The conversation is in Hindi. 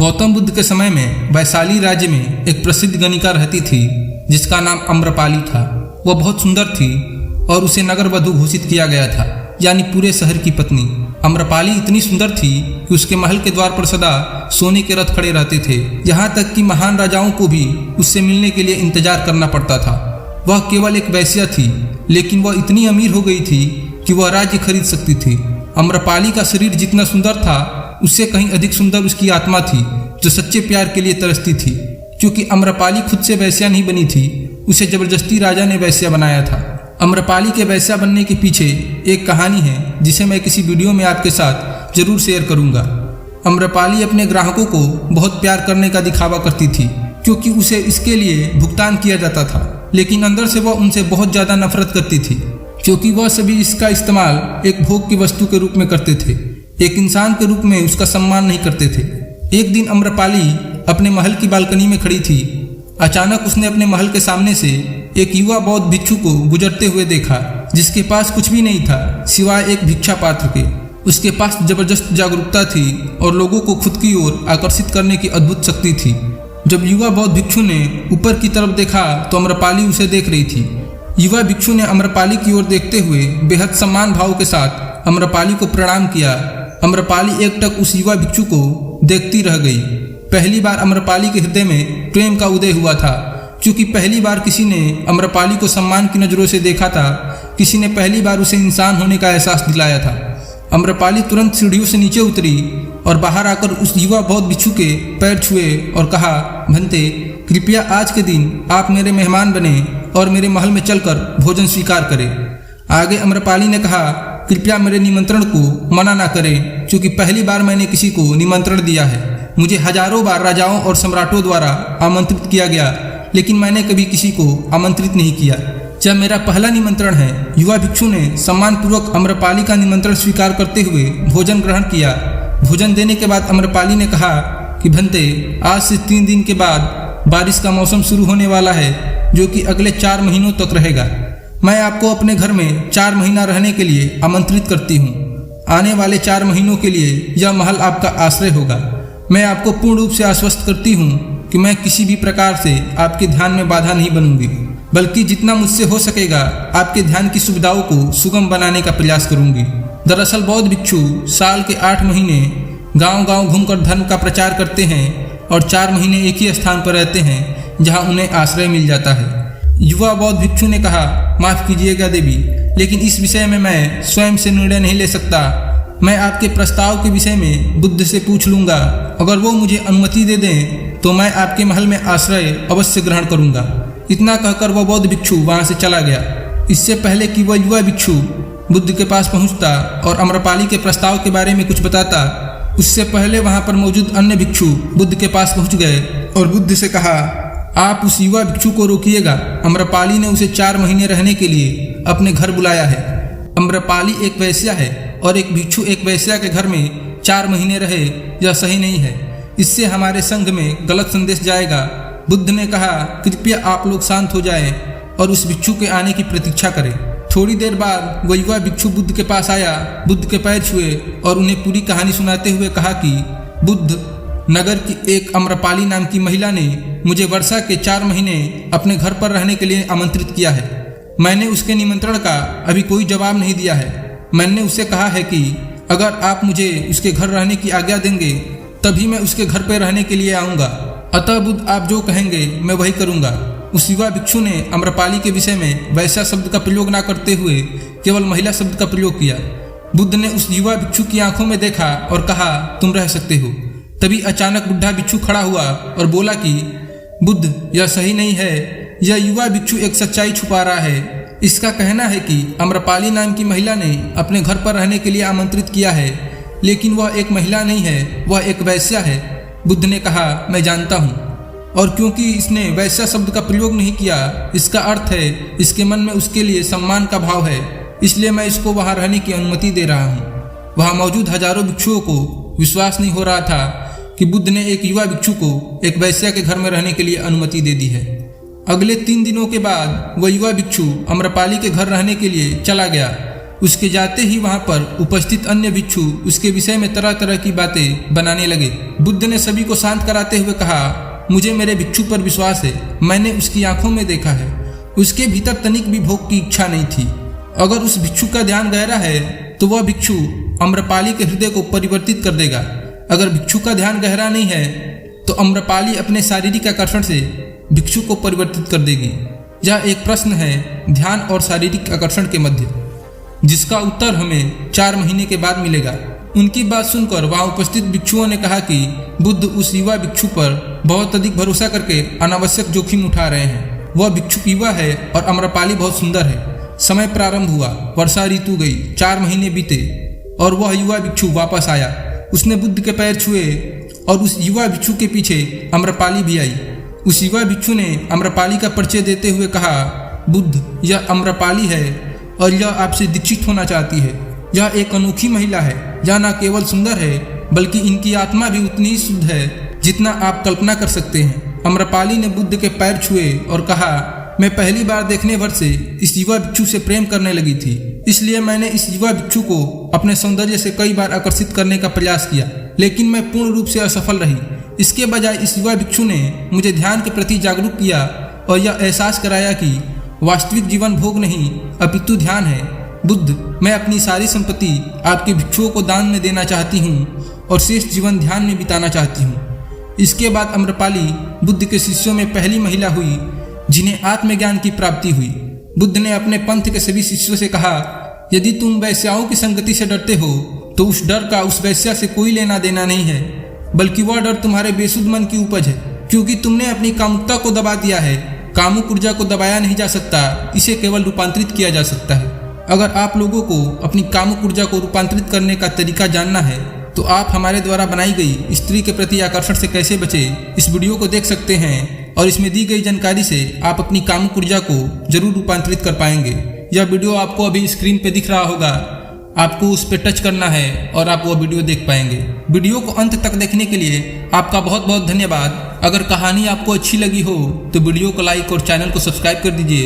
गौतम बुद्ध के समय में वैशाली राज्य में एक प्रसिद्ध गणिका रहती थी जिसका नाम आम्रपाली था। वह बहुत सुंदर थी और उसे नगर वधू घोषित किया गया था, यानी पूरे शहर की पत्नी। आम्रपाली इतनी सुंदर थी कि उसके महल के द्वार पर सदा सोने के रथ खड़े रहते थे। यहाँ तक कि महान राजाओं को भी उससे मिलने के लिए इंतजार करना पड़ता था। वह केवल एक वेश्या थी, लेकिन वह इतनी अमीर हो गई थी कि वह राज्य खरीद सकती थी। आम्रपाली का शरीर जितना सुंदर था, उससे कहीं अधिक सुंदर उसकी आत्मा थी, जो सच्चे प्यार के लिए तरसती थी। क्योंकि आम्रपाली खुद से वैश्या नहीं बनी थी, उसे जबरदस्ती राजा ने वैश्या बनाया था। आम्रपाली के वैश्या बनने के पीछे एक कहानी है जिसे मैं किसी वीडियो में आपके साथ जरूर शेयर करूंगा। आम्रपाली अपने ग्राहकों को बहुत प्यार करने का दिखावा करती थी, क्योंकि उसे इसके लिए भुगतान किया जाता था, लेकिन अंदर से वह उनसे बहुत ज्यादा नफरत करती थी, क्योंकि वह सभी इसका इस्तेमाल एक भोग की वस्तु के रूप में करते थे, एक इंसान के रूप में उसका सम्मान नहीं करते थे। एक दिन आम्रपाली अपने महल की बालकनी में खड़ी थी। अचानक उसने अपने महल के सामने से एक युवा बौद्ध भिक्षु को गुजरते हुए देखा, जिसके पास कुछ भी नहीं था सिवाय एक भिक्षा पात्र के। उसके पास जबरदस्त जागरूकता थी और लोगों को खुद की ओर आकर्षित करने की अद्भुत शक्ति थी। जब युवा बौद्ध भिक्षु ने ऊपर की तरफ देखा तो आम्रपाली उसे देख रही थी। युवा भिक्षु ने आम्रपाली की ओर देखते हुए बेहद सम्मान भाव के साथ आम्रपाली को प्रणाम किया। आम्रपाली एकटक उस युवा भिक्षु को देखती रह गई। पहली बार आम्रपाली के हृदय में प्रेम का उदय हुआ था, क्योंकि पहली बार किसी ने आम्रपाली को सम्मान की नजरों से देखा था। किसी ने पहली बार उसे इंसान होने का एहसास दिलाया था। आम्रपाली तुरंत सीढ़ियों से नीचे उतरी और बाहर आकर उस युवा बौद्ध भिक्षु के पैर छुए और कहा, भंते, कृपया आज के दिन आप मेरे मेहमान बने और मेरे महल में चलकर भोजन स्वीकार करें। आगे आम्रपाली ने कहा, कृपया मेरे निमंत्रण को मना ना करें, क्योंकि पहली बार मैंने किसी को निमंत्रण दिया है। मुझे हजारों बार राजाओं और सम्राटों द्वारा आमंत्रित किया गया, लेकिन मैंने कभी किसी को आमंत्रित नहीं किया। जब मेरा पहला निमंत्रण है। युवा भिक्षु ने सम्मानपूर्वक आम्रपाली का निमंत्रण स्वीकार करते हुए भोजन ग्रहण किया। भोजन देने के बाद आम्रपाली ने कहा कि भंते, आज से 3 दिन के बाद बारिश का मौसम शुरू होने वाला है, जो कि अगले 4 महीनों तक रहेगा। मैं आपको अपने घर में 4 महीना रहने के लिए आमंत्रित करती हूँ। आने वाले 4 महीनों के लिए यह महल आपका आश्रय होगा। मैं आपको पूर्ण रूप से आश्वस्त करती हूँ कि मैं किसी भी प्रकार से आपके ध्यान में बाधा नहीं बनूंगी, बल्कि जितना मुझसे हो सकेगा आपके ध्यान की सुविधाओं को सुगम बनाने का प्रयास करूंगी। दरअसल बौद्ध भिक्षु साल के 8 महीने गांव-गांव घूमकर धर्म का प्रचार करते हैं और 4 महीने एक ही स्थान पर रहते हैं जहां उन्हें आश्रय मिल जाता है। युवा बौद्ध भिक्षु ने कहा, माफ कीजिएगा देवी, लेकिन इस विषय में मैं स्वयं से निर्णय नहीं ले सकता। मैं आपके प्रस्ताव के विषय में बुद्ध से पूछ लूंगा। अगर वो मुझे अनुमति दे दें तो मैं आपके महल में आश्रय अवश्य ग्रहण करूंगा। इतना कहकर वह बौद्ध भिक्षु वहां से चला गया। इससे पहले कि वह युवा भिक्षु बुद्ध के पास पहुंचता और आम्रपाली के प्रस्ताव के बारे में कुछ बताता, उससे पहले वहां पर मौजूद अन्य भिक्षु बुद्ध के पास पहुंच गए और बुद्ध से कहा, आप उस युवा भिक्षु को रोकिएगा। आम्रपाली ने उसे 4 महीने रहने के लिए अपने घर बुलाया है। आम्रपाली एक वैश्या है और एक भिक्षु एक वैश्या के घर में 4 महीने रहे, यह सही नहीं है। इससे हमारे संघ में गलत संदेश जाएगा। बुद्ध ने कहा, कृपया आप लोग शांत हो जाएं और उस भिक्षु के आने की प्रतीक्षा करें। थोड़ी देर बाद वह युवा भिक्षु बुद्ध के पास आया, बुद्ध के पैर छुए और उन्हें पूरी कहानी सुनाते हुए कहा कि बुद्ध, नगर की एक आम्रपाली नाम की महिला ने मुझे वर्षा के 4 महीने अपने घर पर रहने के लिए आमंत्रित किया है। मैंने उसके निमंत्रण का अभी कोई जवाब नहीं दिया है। मैंने उसे कहा है कि अगर आप मुझे उसके घर रहने की आज्ञा देंगे तभी मैं उसके घर पर रहने के लिए आऊँगा। अतः बुद्ध, आप जो कहेंगे मैं वही करूँगा। उस युवा भिक्षु ने आम्रपाली के विषय में वैसा शब्द का प्रयोग न करते हुए केवल महिला शब्द का प्रयोग किया। बुद्ध ने उस युवा भिक्षु की आंखों में देखा और कहा, तुम रह सकते हो। तभी अचानक बुढ़ा भिक्षु खड़ा हुआ और बोला कि बुद्ध, यह सही नहीं है। यह युवा भिक्षु एक सच्चाई छुपा रहा है। इसका कहना है कि आम्रपाली नाम की महिला ने अपने घर पर रहने के लिए आमंत्रित किया है, लेकिन वह एक महिला नहीं है, वह एक वैश्या है। बुद्ध ने कहा, मैं जानता हूँ, और क्योंकि इसने वैश्या शब्द का प्रयोग नहीं किया, इसका अर्थ है इसके मन में उसके लिए सम्मान का भाव है, इसलिए मैं इसको वहां रहने की अनुमति दे रहा हूँ। वहां मौजूद हजारों भिक्षुओं को विश्वास नहीं हो रहा था कि बुद्ध ने एक युवा भिक्षु को एक वैश्या के घर में रहने के लिए अनुमति दे दी है। अगले 3 दिनों के बाद वह युवा भिक्षु आम्रपाली के घर रहने के लिए चला गया। उसके जाते ही वहां पर उपस्थित अन्य भिक्षु उसके विषय में तरह तरह की बातें बनाने लगे। बुद्ध ने सभी को शांत कराते हुए कहा, मुझे मेरे भिक्षु पर विश्वास है। मैंने उसकी आंखों में देखा है, उसके भीतर तनिक भी भोग की इच्छा नहीं थी। अगर उस भिक्षु का ध्यान गहरा है तो वह भिक्षु अम्रपाली के हृदय को परिवर्तित कर देगा। अगर भिक्षु का ध्यान गहरा नहीं है तो अम्रपाली अपने शारीरिक आकर्षण से भिक्षु को परिवर्तित कर देगी। यह एक प्रश्न है ध्यान और शारीरिक आकर्षण के मध्य, जिसका उत्तर हमें 4 महीने के बाद मिलेगा। उनकी बात सुनकर वहां उपस्थित भिक्षुओं ने कहा कि बुद्ध उस युवा भिक्षु पर बहुत अधिक भरोसा करके अनावश्यक जोखिम उठा रहे हैं। वह भिक्षु युवा है और अम्रपाली बहुत सुंदर है। समय प्रारंभ हुआ, वर्षा ऋतु गई, 4 महीने बीते और वह युवा भिक्षु वापस आया। उसने बुद्ध के पैर छुए और उस युवा भिक्षु के पीछे अम्रपाली भी आई। उस युवा भिक्षु ने अम्रपाली का परिचय देते हुए कहा, बुद्ध, यह अम्रपाली है और यह आपसे दीक्षित होना चाहती है। यह एक अनोखी महिला है। यह न केवल सुंदर है बल्कि इनकी आत्मा भी उतनी ही शुद्ध है जितना आप कल्पना कर सकते हैं। अम्रपाली ने बुद्ध के पैर छुए और कहा, मैं पहली बार देखने भर से इस युवा भिक्षु से प्रेम करने लगी थी, इसलिए मैंने इस युवा भिक्षु को अपने सौंदर्य से कई बार आकर्षित करने का प्रयास किया, लेकिन मैं पूर्ण रूप से असफल रही। इसके बजाय इस युवा भिक्षु ने मुझे ध्यान के प्रति जागरूक किया और यह एहसास कराया कि वास्तविक जीवन भोग नहीं अपितु ध्यान है। बुद्ध, मैं अपनी सारी संपत्ति आपके भिक्षुओं को दान में देना चाहती हूँ और शेष जीवन ध्यान में बिताना चाहती हूँ। इसके बाद अम्रपाली बुद्ध के शिष्यों में पहली महिला हुई जिन्हें आत्मज्ञान की प्राप्ति हुई। बुद्ध ने अपने पंथ के सभी शिष्यों से कहा, यदि तुम वैश्याओं की संगति से डरते हो तो उस डर का उस वैश्या से कोई लेना देना नहीं है, बल्कि वह डर तुम्हारे बेसुध मन की उपज है, क्योंकि तुमने अपनी कामुकता को दबा दिया है। कामुक ऊर्जा को दबाया नहीं जा सकता, इसे केवल रूपांतरित किया जा सकता है। अगर आप लोगों को अपनी कामुक ऊर्जा को रूपांतरित करने का तरीका जानना है तो आप हमारे द्वारा बनाई गई स्त्री के प्रति आकर्षण से कैसे बचे इस वीडियो को देख सकते हैं और इसमें दी गई जानकारी से आप अपनी कामुक ऊर्जा को जरूर रूपांतरित कर पाएंगे। यह वीडियो आपको अभी स्क्रीन पे दिख रहा होगा, आपको उस पर टच करना है और आप वह वीडियो देख पाएंगे। वीडियो को अंत तक देखने के लिए आपका बहुत बहुत धन्यवाद। अगर कहानी आपको अच्छी लगी हो तो वीडियो को लाइक और चैनल को सब्सक्राइब कर दीजिए।